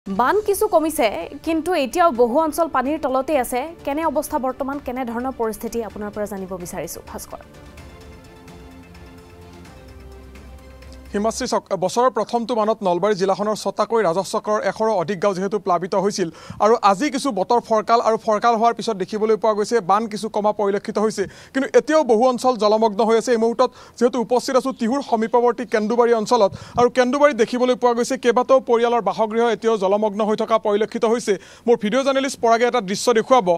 বান কিছু কমিছে কিন্তু এতিয়াও বহু অঞ্চল পানীৰ তলতে আছে কেনে অৱস্থা বৰ্তমান কেনে ধৰণৰ পৰিস্থিতি আপোনাৰ পৰা জানিব বিচাৰিছো ভাস্কৰ হিমাশ্ৰী বছৰৰ প্ৰথমটো মানত নলবাৰী জিলাখনৰ ছটাকৈ ৰাজহচক্ৰৰ 100ৰো অধিক গাঁও যেহেতু প্লাবিত হৈছিল আৰু আজি কিছু বতৰ ফৰকাল আৰু ফৰকাল হোৱাৰ পিছত দেখিবলৈ পোৱা গৈছে বান কিছু কমা পৰিলক্ষিত হৈছে কিন্তু এতিয়াও বহু অঞ্চল জলমগ্ন হৈ আছে এই মুহূৰ্তত যেহেতু উপস্থিত আছো তিহুৰ সমীপৱৰ্তী কেন্দুবাৰী অঞ্চলত আৰু কেন্দুবাৰীত দেখিবলৈ পোৱা গৈছে কেইবাটাও পৰিয়ালৰ বাসগৃহ এতিয়াও জলমগ্ন হৈ থকা পৰিলক্ষিত হৈছে মোৰ ভিডিঅ' জাৰ্নেলিষ্ট পৰাগে এটা দৃশ্য দেখুৱাব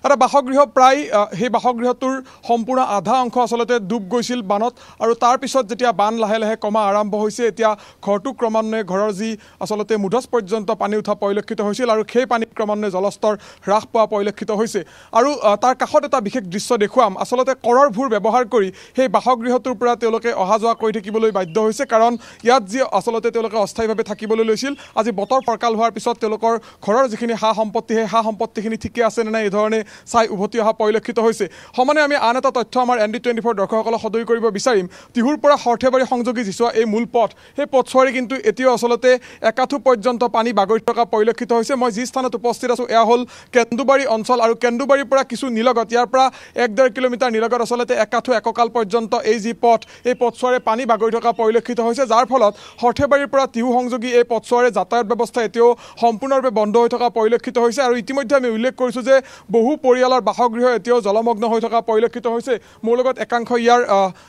এটা বাসগৃহ প্ৰায় সেই বাসগৃহটোৰ সম্পূৰ্ণ আধা অংশ আসলতে ডুব গৈছিল বানত আৰু তাৰ পিছত যেতিয়া বান লাহে লাহে কমা আৰম্ভ হৈছে এতিয়া ঘৰটো ক্ৰমান্বয়ে ঘৰৰ যি আসলতে মুধচ পৰ্যন্ত পানী উঠা পৰিলক্ষিত হৈছিল আৰু সেই পানী ক্ৰমান্বয়ে জলস্তৰ হ্ৰাস পোৱা পৰিলক্ষিত হৈছে আৰু তাৰ কাষত এটা বিশেষ দৃশ্য দেখুৱাম আসলতে কৰৰ ভূৰ ব্যৱহাৰ কৰি সেই বাসগৃহটোৰ পৰা তেওঁলোকে অহা যোৱা কৰি থাকিবলৈ বাধ্য হৈছে কাৰণ ইয়াত যি আসলতে তেওঁলোকে অস্থায়ীভাৱে থাকিবলৈ লৈছিল আজি বতৰ ফৰকাল হোৱাৰ পিছত তেওঁলোকৰ ঘৰৰ যিখিনি সা সম্পত্তি সেই সা সম্পত্তিখিনি ঠিকে আছে নে নাই এই ধৰণে চাই উভতি অহা পৰিলক্ষিত হৈছে সমানে আমি আন এটা তথ্য আমাৰ ND24 দৰ্শকসকলক সদৰি কৰিব বিচাৰিম তিহুৰ পৰা সৰ্থেবাৰী সংযোগী যিছোৱা এই মূল পথ সেই পথছোৱাৰে কিন্তু এতিয়াও আসলতে একাঠু পৰ্যন্ত পানী বাগৰি থকা পৰিলক্ষিত হৈছে মই যি স্থানত উপস্থিত আছো এয়া হ'ল কেন্দুবাৰী অঞ্চল আৰু কেন্দুবাৰীৰ পৰা কিছু নিলগত ইয়াৰ পৰা 1.5 কিলোমিটাৰ নিলগত আসলতে একাঠু এককাল পৰ্যন্ত এই যি পথ এই পথছোৱাৰে পানী বাগৰি থকা পৰিলক্ষিত হৈছে যাৰ ফলত সৰ্থেবাৰীৰ পৰা তিহু সংযোগী এই পথছোৱাৰে যাতায়াত ব্যৱস্থা এতিয়াও সম্পূৰ্ণৰূপে বন্ধ হৈ থকা পৰিলক্ষিত হৈছে আৰু ইতিমধ্যে আমি উল্লেখ কৰিছো যে বহু পৰিয়ালৰ বাসগৃহ এতিয়াও জলমগ্ন হৈ থকা পৰিলক্ষিত হৈছে মোৰ লগত একাংশ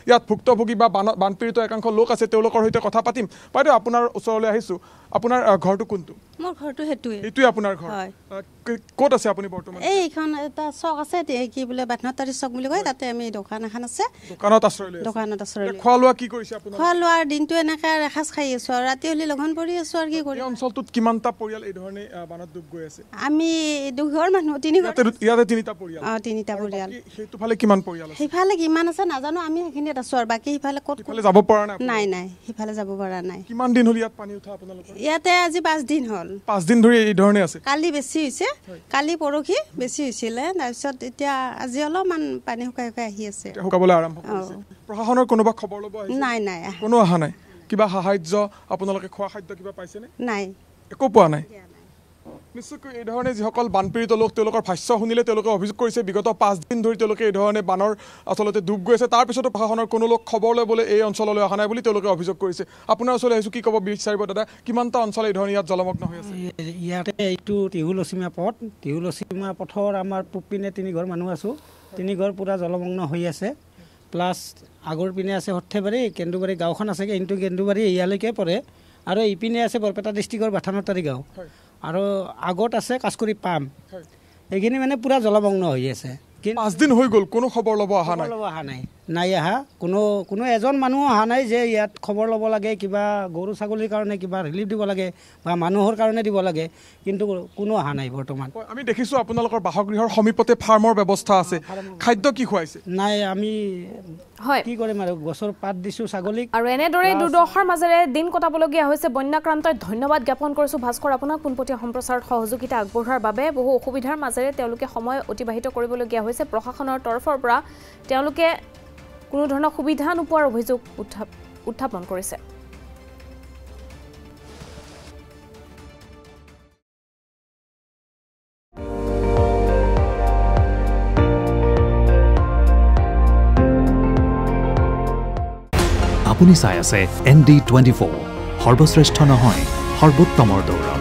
ইয়াত ভুক্তভোগী বা বানপীড়িত একাংশ লোক আছে তেওঁলোকৰ সৈতে কথা পাতিম বাইদেউ আপোনাৰ ওচৰলৈ আহিছো আপোনাৰ ঘৰটো কোনটো মোৰ ঘৰটো হেতুই আপোনাৰ ঘৰ ক'ত আছে আপুনি বৰ্তমান এইখন এটা চক আছে কি বোলে 92 চক বুলি কয় তাতে আমি দোকান এখন আছে দোকানত আশ্ৰয় খোৱা লোৱা কি কৰিছে আপুনি খোৱা লোৱাৰ দিনটো এনেকা এসাঁজ খাই আছো আৰু ৰাতি হলি লগন পৰি আছো আৰু কি কৰি অঞ্চলটোত কিমানটা পৰিয়াল এই ধৰণে বানত ডুব গৈ আছে আমি দুঘৰ মানুহ তিনি ঘৰ ইয়াতে তিনিটা পৰিয়াল তিনিটা পৰিয়াল সেইটো ফালে কিমান পৰিয়াল আছে সিফালে কিমান আছে নাজানো আমি সেইখিনিত আছো আৰু বাকি সিফালে ক'ত যাব পৰা নাই নাই সিফালে যাব পৰা নাই কিমান দিন হ'ল ইয়াত পানী উঠা আপোনালোকৰ ইয়াতে আজি 5 দিন হ'ল 5 দিন ধৰি এই ধৰণে আছে কালি বেছি হৈছে কালি পৰখি বেছি হৈছিলে তাৰপিছত এতিয়া আজি অলপমান পানী শুকাই আহি আছে শুকাবলৈ আৰম্ভ কৰিছে প্ৰশাসনৰ কোনোবা খবৰ ল'ব আহিছে নাই নাই কোনো অহা নাই কিবা সাহায্য আপোনালোকে খোৱা খাদ্য কিবা পাইছেনে নাই একো পোৱা নাই নিশ্চয়কৈ এই ধৰণে যিসকল বানপীড়িত লোক তেওঁলোকৰ ভাষ্য শুনিলে তেওঁলোকে অভিযোগ কৰিছে বিগত 5 দিন ধৰি তেওঁলোকে এই ধৰণে বানৰ আসলতে ডুব গৈ আছে তাৰ পিছতো প্ৰশাসনৰ কোনো লোক খবৰ ল'বলৈ এই অঞ্চললৈ অহা নাই বুলি তেওঁলোকে অভিযোগ কৰিছে আপোনাৰ ওচৰলৈ আহিছোঁ কি ক'ব বিচাৰিব দাদা কিমানটা অঞ্চল এই ধৰণে ইয়াত জলমগ্ন হৈ আছে ইয়াতে এইটো তিহুলচীমা পথৰ আমাৰ পূব পিনে 3 ঘৰ মানুহ আছোঁ 3 ঘৰ পূৰা জলমগ্ন হৈ আছে প্লাছ আগৰ পিনে আছে সৰ্থেবাৰী কেন্দুবাৰী গাঁওখন আছে কিন্তু কেন্দুবাৰী ইয়ালৈকে পৰে আৰু ইপিনে আছে বৰপেটা ডিষ্ট্ৰিক্টৰ বাথানতাৰী গাঁও আৰু আগত আছে কাছকুৰি পাম এইখিনি মানে পুৰা জলমগ্ন হৈ আছে 5 দিন হৈ গ'ল কোনো খবৰ ল'ব অহা নাই আহা কোনো এজন মানুহ অহা নাই যে ইয়াত খবৰ ল'ব লাগে কিবা গৰু ছাগলীৰ কাৰণে কিবা ৰিলিফ দিব লাগে বা মানুহৰ কাৰণে দিব লাগে কিন্তু কোনো অহা নাই বৰ্তমান আমি দেখিছোঁ আপোনালোকৰ বাসগৃহৰ সমীপতে ফাৰ্মৰ ব্যৱস্থা আছে খাদ্য কি খুৱাইছে নাই আমি কি কৰিম আৰু গছৰ পাত দিছোঁ ছাগলীক আৰু এনেদৰে দুৰ্দশাৰ মাজেৰে দিন কটাবলগীয়া হৈছে বন্যাক্ৰান্তই ধন্যবাদ জ্ঞাপন কৰিছোঁ ভাস্কৰ আপোনাক পোনপটীয়া সম্প্ৰচাৰত সহযোগিতা আগবঢ়োৱাৰ বাবে বহু অসুবিধাৰ মাজেৰে তেওঁলোকে সময় অতিবাহিত কৰিবলগীয়া হৈছে প্ৰশাসনৰ তৰফৰ পৰা তেওঁলোকে কোনো ধৰণৰ সুবিধা নোপোৱাৰ অভিযোগ উত্থাপন কৰিছে আপুনি চাই আছে ND24 সৰ্বশ্ৰেষ্ঠ নহয় সৰ্বোত্তমৰ দৌৰ